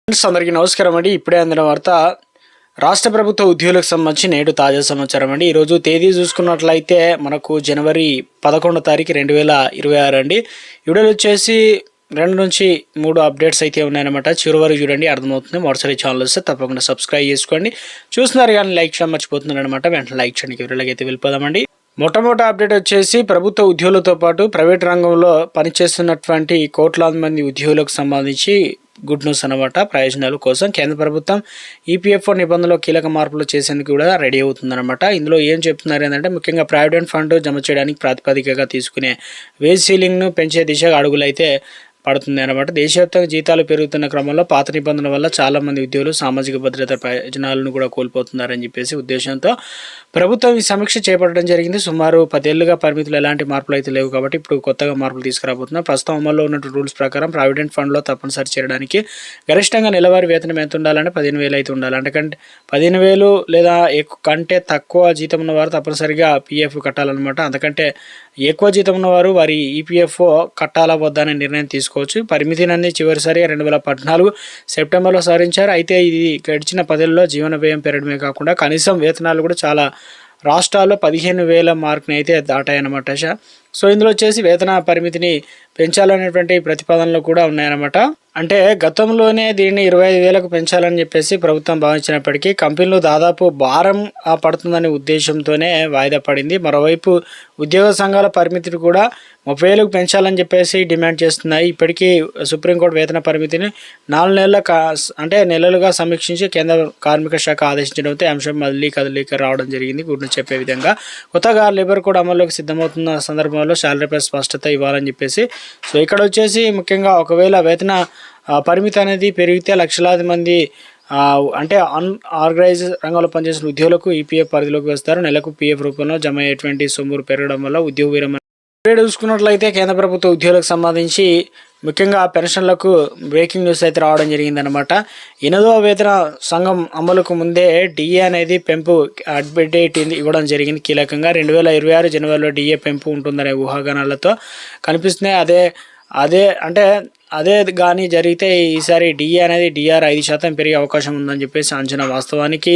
Friends అందరికీ నమస్కారం అండి. ఇప్పుడే అందిన వార్త రాష్ట్ర ప్రభుత్వ ఉద్యోగులకు సంబంధించి నేడు తాజా సమాచారం అండి. ఈరోజు తేదీ చూసుకున్నట్లయితే మనకు జనవరి 11వ తారీఖు 2026 అండి. వీడియోలు వచ్చేసి 2 నుంచి 3 అప్డేట్స్ అయితే ఉన్నాయన్నమాట. చివరి వరకు చూడండి, అర్థమవుతుంది. మొదటిసారి ఛానల్ వస్తే తప్పకుండా సబ్స్క్రైబ్ చేసుకోండి. చూస్తున్నారు కానీ లైక్ చేయడం మర్చిపోతున్నారు అనమాట. వెంటనే లైక్ చేయండి. వీడియోలోకి అయితే వెళ్ళిపోదామండి. మొట్టమొదటి అప్డేట్ వచ్చేసి ప్రభుత్వ ఉద్యోగులతో పాటు ప్రైవేట్ రంగంలో పనిచేస్తున్నటువంటి కోట్లాది మంది ఉద్యోగులకు సంబంధించి గుడ్ న్యూస్ అనమాట. ప్రయోజనాల కోసం కేంద్ర ప్రభుత్వం ఈపీఎఫ్ఓ నిబంధనలో కీలక మార్పులు చేసేందుకు కూడా రెడీ అవుతుందన్నమాట. ఇందులో ఏం చెప్తున్నారు ఏంటంటే, ముఖ్యంగా ప్రావిడెంట్ ఫండ్ జమ చేయడానికి ప్రాతిపదికగా తీసుకునే వేజ్ సీలింగ్ను పెంచే దిశగా అడుగులైతే పడుతుంది అనమాట. దేశవ్యాప్తంగా జీతాలు పెరుగుతున్న క్రమంలో పాత నిబంధనల వల్ల చాలా మంది ఉద్యోగులు సామాజిక భద్రత ప్రయోజనాలను కూడా కోల్పోతున్నారని చెప్పేసి ఉద్దేశంతో ప్రభుత్వం ఈ సమీక్ష చేపట్టడం జరిగింది. సుమారు 10 ఏళ్లుగా పరిమితులు ఎలాంటి మార్పులు అయితే లేవు కాబట్టి ఇప్పుడు కొత్తగా మార్పులు తీసుకురాబోతున్నారు. ప్రస్తుతం అమల్లో ఉన్న రూల్స్ ప్రకారం ప్రావిడెంట్ ఫండ్లో తప్పనిసరి చేయడానికి గరిష్టంగా నెలవారీ వేతనం ఎంత ఉండాలంటే 15,000 అయితే ఉండాలి. అంటే 15,000 లేదా కంటే తక్కువ జీతం ఉన్నవారు తప్పనిసరిగా పీఎఫ్ కట్టాలన్నమాట. అంతకంటే ఎక్కువ జీతం ఉన్నవారు వారి ఈపీఎఫ్ఓ కట్టాలా వద్దా అనే నిర్ణయం తీసుకోవచ్చు. పరిమితిని చివరిసారిగా 2014 సెప్టెంబర్లో సవరించారు. అయితే ఇది గడిచిన 10 ఏళ్లలో జీవన వ్యయం పెరగడమే కాకుండా కనీసం వేతనాలు కూడా చాలా రాష్ట్రాల్లో 15,000 మార్కుని అయితే దాటాయన్నమాట. సో ఇందులో వచ్చేసి వేతన పరిమితిని పెంచాలనేటువంటి ప్రతిపాదనలు కూడా ఉన్నాయన్నమాట. అంటే గతంలోనే దీన్ని 25,000కు పెంచాలని చెప్పేసి ప్రభుత్వం భావించినప్పటికీ కంపెనీలు దాదాపు భారం పడుతుందనే ఉద్దేశంతోనే వాయిదా పడింది. మరోవైపు ఉద్యోగ సంఘాల పరిమితిని కూడా 30,000కు పెంచాలని చెప్పేసి డిమాండ్ చేస్తున్నాయి. ఇప్పటికీ సుప్రీంకోర్టు వేతన పరిమితిని 4 నెలలుగా సమీక్షించి కేంద్ర కార్మిక శాఖ ఆదేశించడంతో అంశం మళ్ళీ కదలిక రావడం జరిగింది. గురించి చెప్పే విధంగా కొత్తగా లేబర్ కోడ్ అమల్లోకి సిద్ధమవుతున్న సందర్భంలో శాలరీపై స్పష్టత ఇవ్వాలని చెప్పేసి. సో ఇక్కడ వచ్చేసి ముఖ్యంగా ఒకవేళ వేతన పరిమితి అనేది పెరిగితే లక్షలాది మంది అంటే ఆర్గనైజ్ రంగంలో పనిచేసిన ఉద్యోగులకు ఈపీఎఫ్ పరిధిలోకి వస్తారు. నెలకు పీఎఫ్ రూపంలో జమ అయ్యేటువంటి సొమ్ము పెరగడం వల్ల ఉద్యోగ విరమణ చూసుకున్నట్లయితే కేంద్ర ప్రభుత్వ ఉద్యోగులకు సంబంధించి ముఖ్యంగా పెన్షన్లకు బ్రేకింగ్ న్యూస్ అయితే రావడం జరిగిందనమాట. 8వ వేతన సంఘం అమలుకు ముందే డిఏ అనేది పెంపు అప్డేట్ ఇవ్వడం జరిగింది. కీలకంగా 2026 జనవరిలో డిఏ పెంపు ఉంటుందనే ఊహాగానాలతో కనిపిస్తున్నాయి. అదే కానీ జరిగితే ఈసారి డిఏ అనేది డిఆర్ 5% పెరిగే అవకాశం ఉందని చెప్పేసి అంచనా. వాస్తవానికి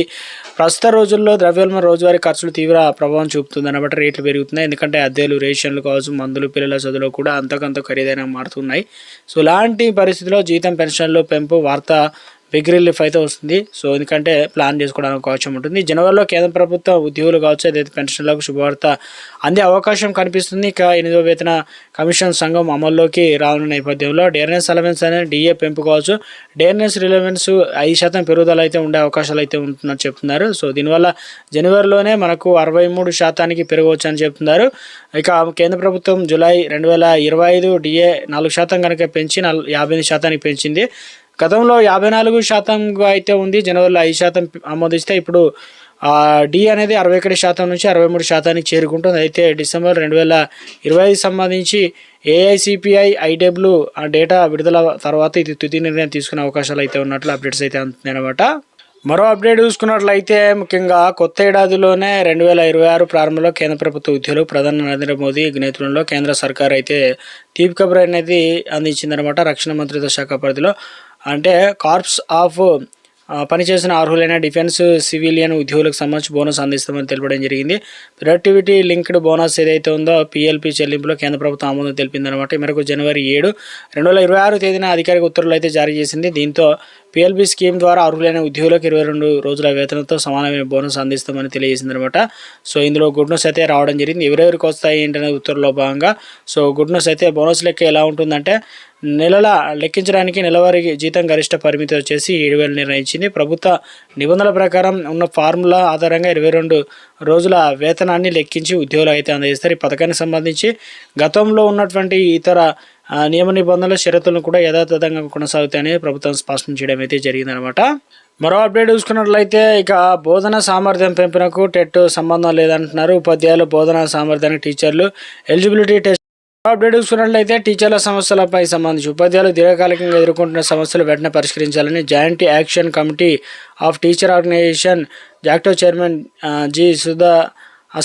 ప్రస్తుత రోజుల్లో ద్రవ్యోల్బణం రోజువారీ ఖర్చులు తీవ్ర ప్రభావం చూపుతుంది అన్నమాట. రేట్లు పెరుగుతున్నాయి. ఎందుకంటే అద్దెలు, రేషన్లు కావచ్చు, మందులు, పిల్లల చదువులు కూడా అంతకంత ఖరీదైన మారుతున్నాయి. సో ఇలాంటి పరిస్థితిలో జీతం, పెన్షన్లు పెంపు వార్త బిగ్ రిలీఫ్ అయితే వస్తుంది. సో ఎందుకంటే ప్లాన్ చేసుకోవడానికి అవకాశం ఉంటుంది. జనవరిలో కేంద్ర ప్రభుత్వ ఉద్యోగులు కావచ్చు, అదైతే పెన్షన్లకు శుభవార్త అందే అవకాశం కనిపిస్తుంది. ఇక 8వ వేతన కమిషన్ సంఘం అమల్లోకి రానున్న నేపథ్యంలో డేర్నెస్ అలవెన్స్ అనేది డిఏ పెంపు కావచ్చు, డేర్నెస్ రిలవెన్స్ 5% పెరుగుదల అయితే ఉండే అవకాశాలు అయితే ఉంటుందని చెప్తున్నారు. సో దీనివల్ల జనవరిలోనే మనకు 63% పెరగవచ్చు అని చెప్తున్నారు. ఇక కేంద్ర ప్రభుత్వం జూలై 2025 డిఏ 4% కనుక పెంచి 58% పెంచింది. గతంలో 54% అయితే ఉంది. జనవరిలో 5% ఆమోదిస్తే ఇప్పుడు డి అనేది 61% నుంచి 63% చేరుకుంటుంది. అయితే డిసెంబర్ 2025 సంబంధించి ఏఐసిపిఐ ఐడబ్ల్యూ డేటా విడుదల తర్వాత ఇది తుది నిర్ణయం తీసుకునే అవకాశాలు అయితే ఉన్నట్లు అప్డేట్స్ అయితే అందుతున్నాయి అనమాట. మరో అప్డేట్ చూసుకున్నట్లయితే ముఖ్యంగా కొత్త ఏడాదిలోనే 2026 ప్రారంభంలో కేంద్ర ప్రభుత్వ ఉద్యోగులు ప్రధాని నరేంద్ర మోదీ నేతృత్వంలో కేంద్ర సర్కార్ అయితే తీపి కబురు అనేది అందించిందనమాట. రక్షణ మంత్రిత్వ శాఖ పరిధిలో అంటే కార్ప్స్ ఆఫ్ పనిచేసిన అర్హులైన డిఫెన్స్ సివిలియన్ ఉద్యోగులకు సంబంధించి బోనస్ అందిస్తామని తెలపడం జరిగింది. ప్రొడక్టివిటీ లింక్డ్ బోనస్ ఏదైతే ఉందో పిఎల్పి చెల్లింపులో కేంద్ర ప్రభుత్వం ఆమోదం తెలిపిందనమాట. ఈ మేరకు జనవరి 7, 2026 తేదీన అధికారిక ఉత్తర్వులు అయితే జారీ చేసింది. దీంతో పిఎల్పి స్కీమ్ ద్వారా అర్హులైన ఉద్యోగులకు 22 రోజుల వేతనంతో సమానమైన బోనస్ అందిస్తామని తెలియజేసిందనమాట. సో ఇందులో గుడ్ న్యూస్ అయితే రావడం జరిగింది. ఎవరెవరికి వస్తాయి ఏంటనే ఉత్తర్వులో భాగంగా సో గుడ్ న్యూస్ అయితే బోనస్ లెక్క ఎలా ఉంటుందంటే నెలల లెక్కించడానికి నెలవారీ జీతం గరిష్ట పరిమితి వచ్చేసి 7,000 నిర్ణయించింది. ప్రభుత్వ నిబంధనల ప్రకారం ఉన్న ఫార్ములా ఆధారంగా 22 రోజుల వేతనాన్ని లెక్కించి ఉద్యోగులు అయితే అందజేస్తారు. ఈ పథకానికి సంబంధించి గతంలో ఉన్నటువంటి ఇతర నియమ నిబంధనల షరతులను కూడా యథాతథంగా కొనసాగుతాయని ప్రభుత్వం స్పష్టం చేయడం అయితే జరిగిందనమాట. మరో అప్డేట్ చూసుకున్నట్లయితే ఇక బోధన సామర్థ్యం పెంపునకు టెట్ సంబంధం లేదంటున్నారు. ఉపాధ్యాయులు బోధనా సామర్థ్యానికి టీచర్లు ఎలిజిబిలిటీ టెస్ట్ అప్డేట్ చూసుకున్నట్లయితే టీచర్ల సమస్యలపై సంబంధించి ఉపాధ్యాయులు దీర్ఘకాలికంగా ఎదుర్కొంటున్న సమస్యలు వెంటనే పరిష్కరించాలని joint action committee of teacher organisation JACTO chairman G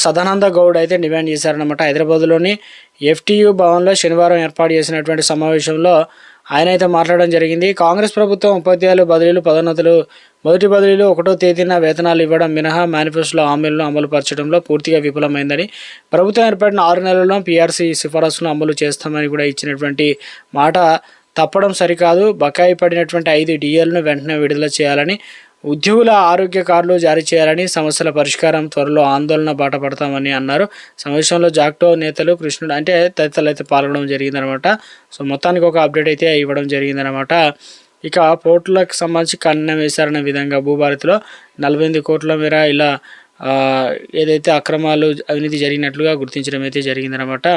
Sadananda Goud అయితే డిమాండ్ చేశారనమాట. హైదరాబాద్లోని ఎఫ్టీయూ భవన్లో శనివారం ఏర్పాటు చేసినటువంటి సమావేశంలో ఆయన అయితే మాట్లాడడం జరిగింది. కాంగ్రెస్ ప్రభుత్వం ఉపాధ్యాయులు బదిలీలు పదోన్నతులు మొదటి బదిలీలు 1వ తేదీన వేతనాలు ఇవ్వడం మినహా మేనిఫెస్టోలో హామీలను అమలు పరచడంలో పూర్తిగా విఫలమైందని, ప్రభుత్వం ఏర్పడిన 6 నెలల్లో పీఆర్సీ సిఫారసులను అమలు చేస్తామని కూడా ఇచ్చినటువంటి మాట తప్పడం సరికాదు. బకాయి పడినటువంటి 5 డిఏలను వెంటనే విడుదల చేయాలని, ఉద్యోగుల ఆరోగ్య కార్డులు జారీ చేయాలని, సమస్యల పరిష్కారం త్వరలో ఆందోళన బాట పడతామని అన్నారు. సమావేశంలో జాక్టో నేతలు కృష్ణుడు అంటే తదితరులు అయితే పాల్గొనడం జరిగిందనమాట. సో మొత్తానికి ఒక అప్డేట్ అయితే ఇవ్వడం జరిగిందనమాట. ఇక పోర్టులకు సంబంధించి కన్నం వేశారనే విధంగా భూభారతిలో 48 కోట్ల మేర ఇలా ఏదైతే అక్రమాలు అవినీతి జరిగినట్లుగా గుర్తించడం అయితే జరిగిందనమాట.